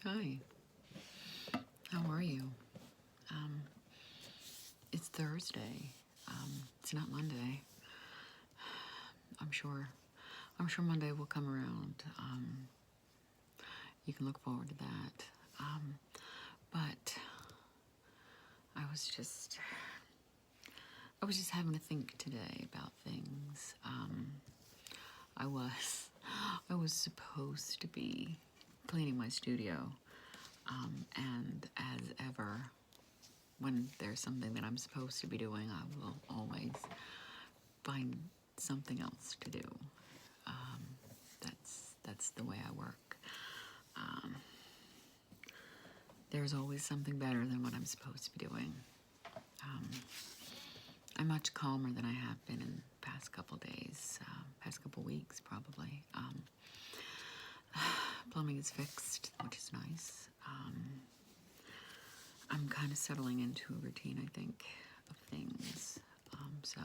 Hi, how are you? Um, it's Thursday. It's not Monday. I'm sure. I'm sure Monday will come around. You can look forward to that. But I was just having to think today about things. I was, I was supposed to be cleaning my studio, and as ever, when there's something that I'm supposed to be doing, I will always find something else to do. That's the way I work. There's always something better than what I'm supposed to be doing. I'm much calmer than I have been in the past couple days, past couple weeks probably. Plumbing is fixed, which is nice. I'm kind of settling into a routine, I think, of things. So,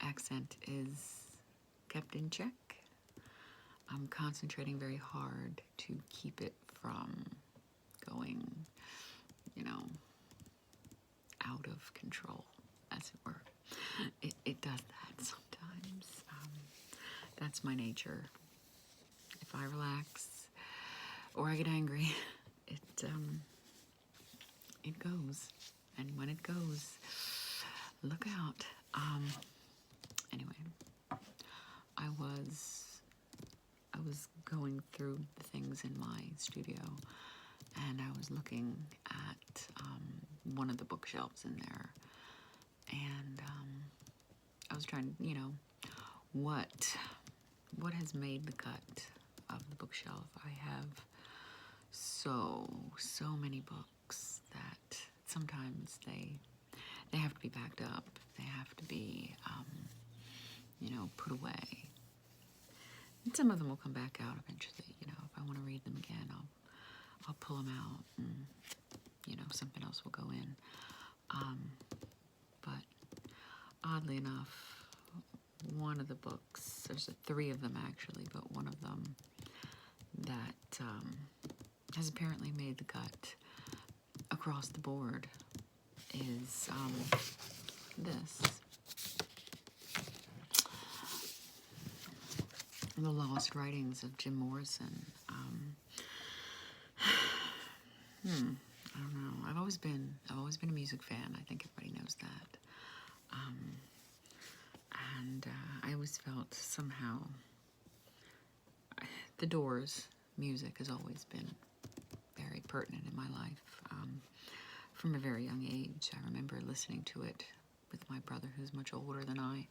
accent is kept in check. I'm concentrating very hard to keep it from going, out of control, as it were. It does that sometimes. That's my nature. If I relax or I get angry, it goes. And when it goes, look out. Anyway, I was going through the things in my studio, and I was looking at one of the bookshelves in there, and I was trying, what has made the cut of the bookshelf. I have so many books that sometimes they have to be backed up. They have to be, put away. And some of them will come back out eventually. If I want to read them again, I'll pull them out, and something else will go in. But oddly enough, one of the books, there's three of them actually, but one of them that has apparently made the cut across the board is this. The Lost Writings of Jim Morrison. I don't know. I've always been a music fan. I think everybody knows that. And I always felt somehow the Doors music has always been very pertinent in my life. From a very young age, I remember listening to it with my brother, who's much older than I.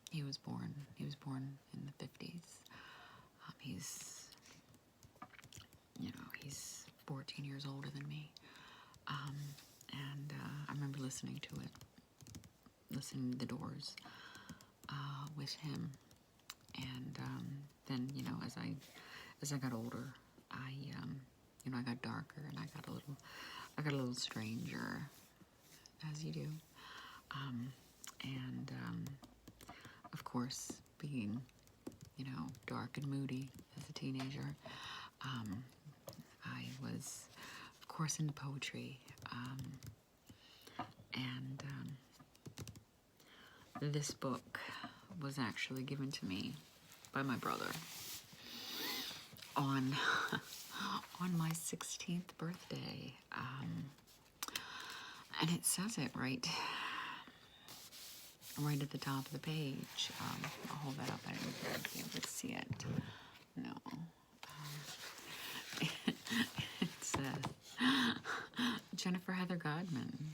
He was born in the 50s. He's 14 years older than me. And I remember listening to the Doors with him. And then, as I got older, I got darker, and I got a little stranger, as you do. And of course, being, dark and moody as a teenager, I was, of course, into poetry. And this book was actually given to me by my brother on my 16th birthday. And it says it right at the top of the page. I'll hold that up. I don't know if you'll be able to see it. No. It says, Jennifer Heather Godman,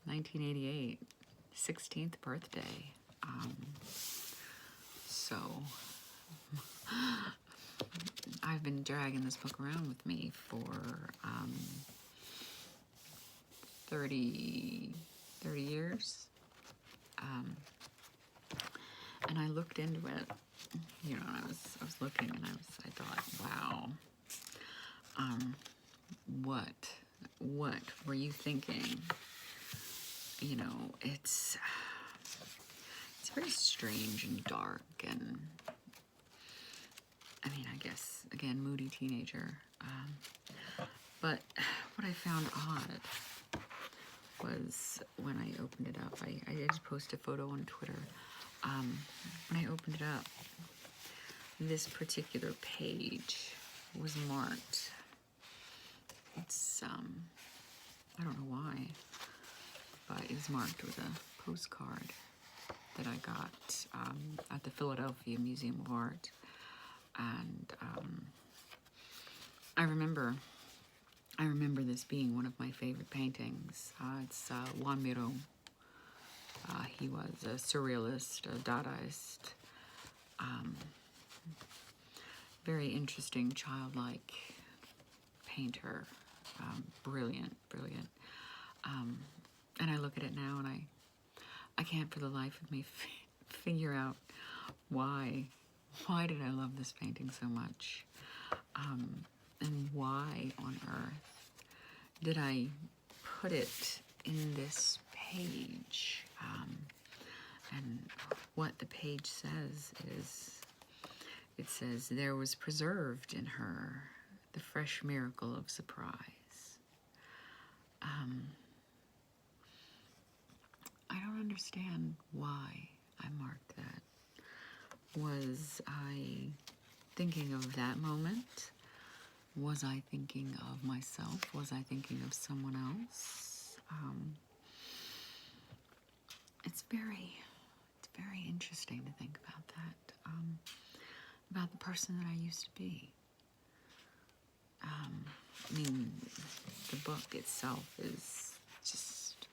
1988, 16th birthday. So, I've been dragging this book around with me for 30 years. And I looked into it, and I was looking, and I thought, wow, what were you thinking? It's very strange and dark, and I guess again, moody teenager. But what I found odd was when I opened it up, I just posted a photo on Twitter. When I opened it up, this particular page was marked. It's, I don't know why, but it was marked with a postcard that I got at the Philadelphia Museum of Art. And I remember this being one of my favorite paintings. It's Juan Miró. He was a surrealist, a Dadaist, very interesting, childlike painter. Brilliant. And I look at it now and I can't for the life of me figure out why did I love this painting so much? And why on earth did I put it in this page? And what the page says is, it says, there was preserved in her the fresh miracle of surprise. I don't understand why I marked that. Was I thinking of that moment? Was I thinking of myself? Was I thinking of someone else? It's very interesting to think about that, about the person that I used to be. I mean, the book itself is just,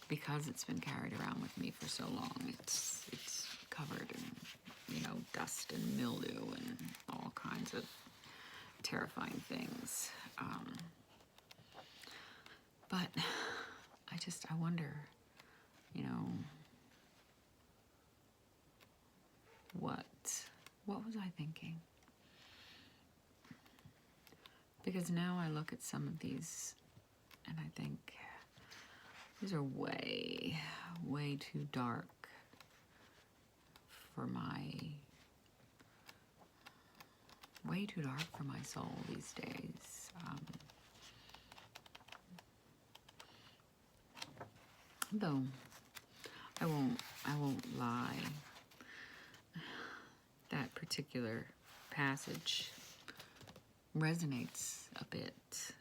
because it's been carried around with me for so long, it's covered in, you know, dust and mildew and all kinds of terrifying things. But I wonder, you know, what was I thinking? Because now I look at some of these and I think these are way too dark for my soul these days. Though I won't lie, that particular passage resonates a bit,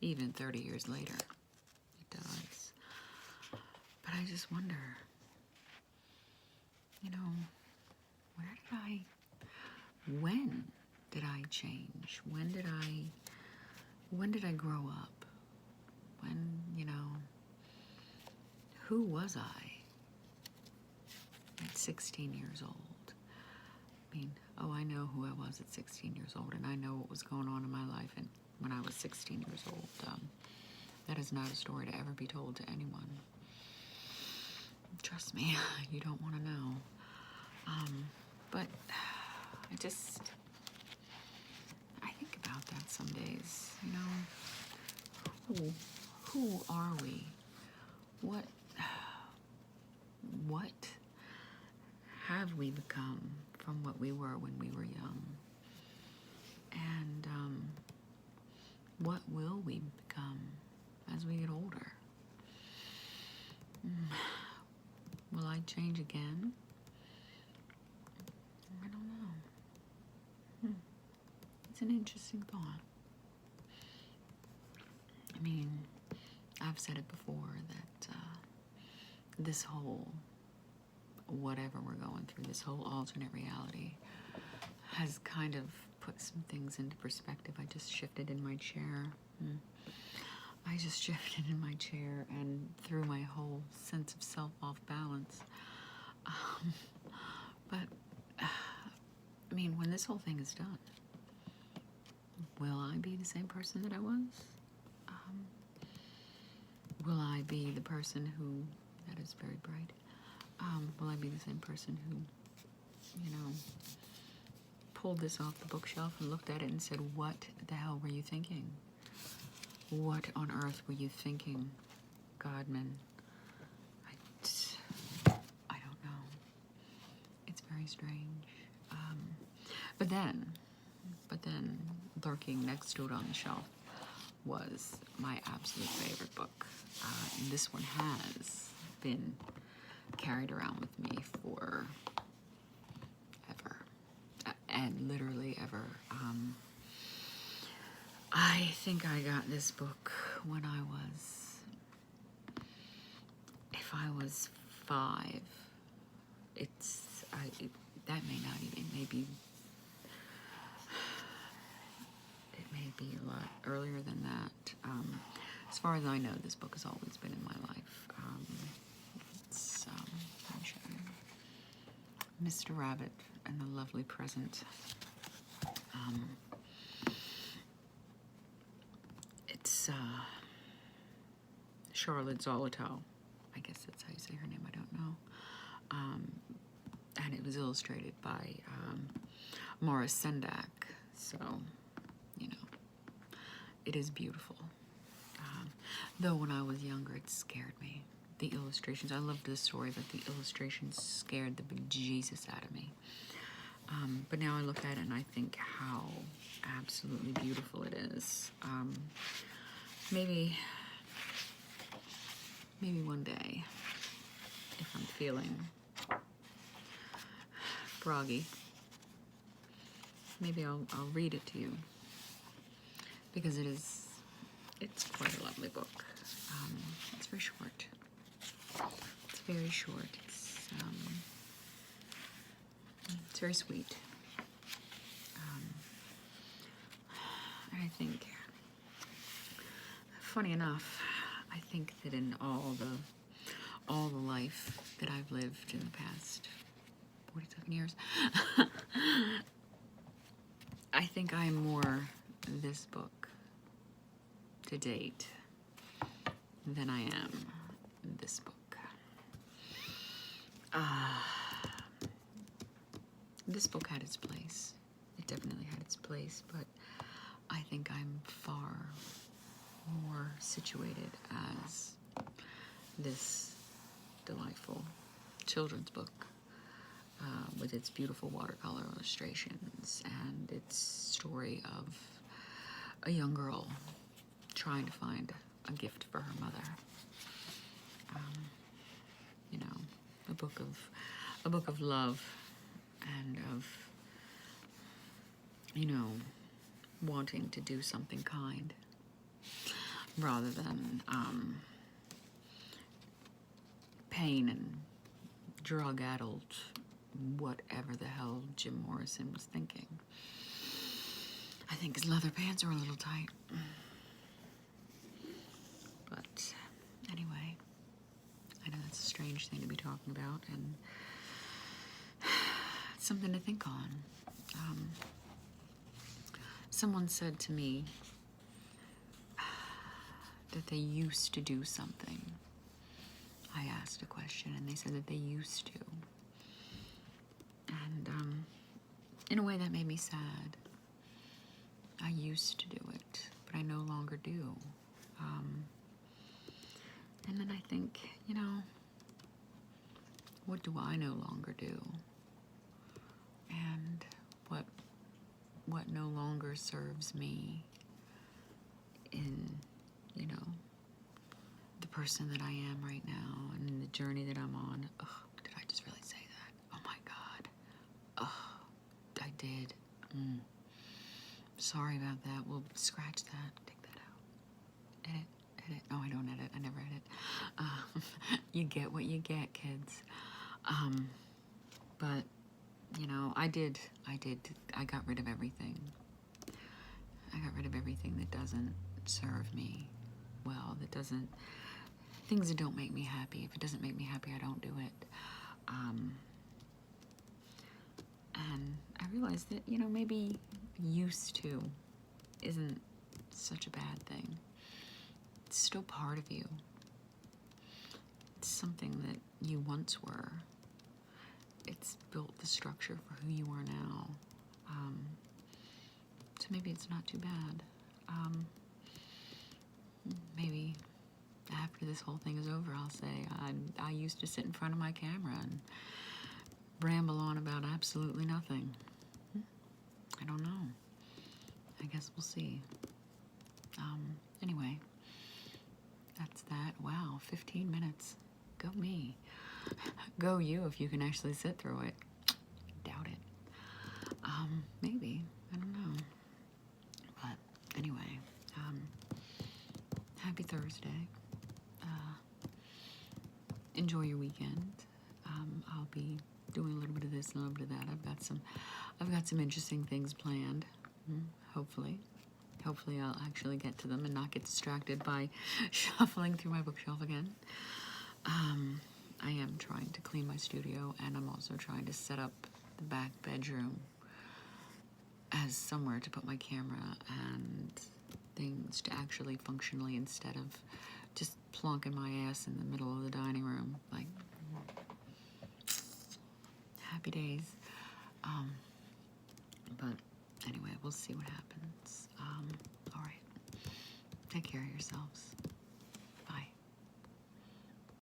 even 30 years later. It does. But I just wonder, you know, when did I change? When did I grow up? When, you know, who was I at 16 years old? I mean, I know who I was at 16 years old, and I know what was going on in my life and when I was 16 years old. That is not a story to ever be told to anyone. Trust me, you don't want to know. But I think about that some days, you know. Who are we? What have we become from what we were when we were young? And what will we become as we get older? Will I change again? I don't know. It's an interesting thought. I mean, I've said it before that this whole, whatever we're going through, this whole alternate reality has kind of put some things into perspective. I just shifted in my chair. I just shifted in my chair and threw my whole sense of self off balance. But, I mean, when this whole thing is done, will I be the same person that I was? Will I be the person who, that is very bright, will I be the same person who, you know, pulled this off the bookshelf and looked at it and said, what the hell were you thinking? What on earth were you thinking, Godman? I don't know. It's very very strange. But then, lurking next to it on the shelf was my absolute favorite book. And this one has been carried around with me for ever. And literally ever. I think I got this book when if I was 5. That may not even, it may be a lot earlier than that. As far as I know, this book has always been in my life. Let me show you. Mr. Rabbit and the Lovely Present. It's Charlotte Zolotow. I guess that's how you say her name, I don't know. And it was illustrated by Morris Sendak. So, you know, it is beautiful. Though when I was younger, it scared me. The illustrations, I loved the story, but the illustrations scared the bejesus out of me. But now I look at it and I think how absolutely beautiful it is. Maybe one day, if I'm feeling froggy, maybe I'll read it to you, because it's quite a lovely book. It's very short. It's very short. It's very sweet. And I think, funny enough, I think that in all the life that I've lived in the past 47 years, I think I am more this book to date than I am this book. This book had its place. It definitely had its place, but I think I'm far more situated as this delightful children's book with its beautiful watercolor illustrations and its story of a young girl trying to find a gift for her mother. You know, a book of love and of, you know, wanting to do something kind rather than pain and drug-addled whatever the hell Jim Morrison was thinking. I think his leather pants are a little tight. But anyway, I know that's a strange thing to be talking about, and it's something to think on. Someone said to me that they used to do something. I asked a question, and they said that they used to. And in a way that made me sad. I used to do it, but I no longer do. And then I think, you know, what do I no longer do? And what no longer serves me in, you know, the person that I am right now and in the journey that I'm on. Ugh, did I just really say that? Oh my God. Ugh, I did. Sorry about that. We'll scratch that. Take that out. Edit. No, I don't edit. I never edit. You get what you get, kids. But, you know, I got rid of everything. I got rid of everything that doesn't serve me well, things that don't make me happy. If it doesn't make me happy, I don't do it. And I realized that, you know, maybe used to isn't such a bad thing. It's still part of you. It's something that you once were. It's built the structure for who you are now. So maybe it's not too bad. Maybe after this whole thing is over, I'll say, I used to sit in front of my camera and ramble on about absolutely nothing. I don't know. I guess we'll see. Anyway, that's that. Wow, 15 minutes. Go me. Go you if you can actually sit through it. Doubt it. Maybe. I don't know. But anyway, happy Thursday. Enjoy your weekend. I'll be doing a little bit of this and a little bit of that. I've got some interesting things planned. Hopefully I'll actually get to them and not get distracted by shuffling through my bookshelf again. I am trying to clean my studio, and I'm also trying to set up the back bedroom as somewhere to put my camera and things to actually functionally, instead of just plonking my ass in the middle of the dining room. Like, happy days. But anyway, we'll see what happens. All right. Take care of yourselves.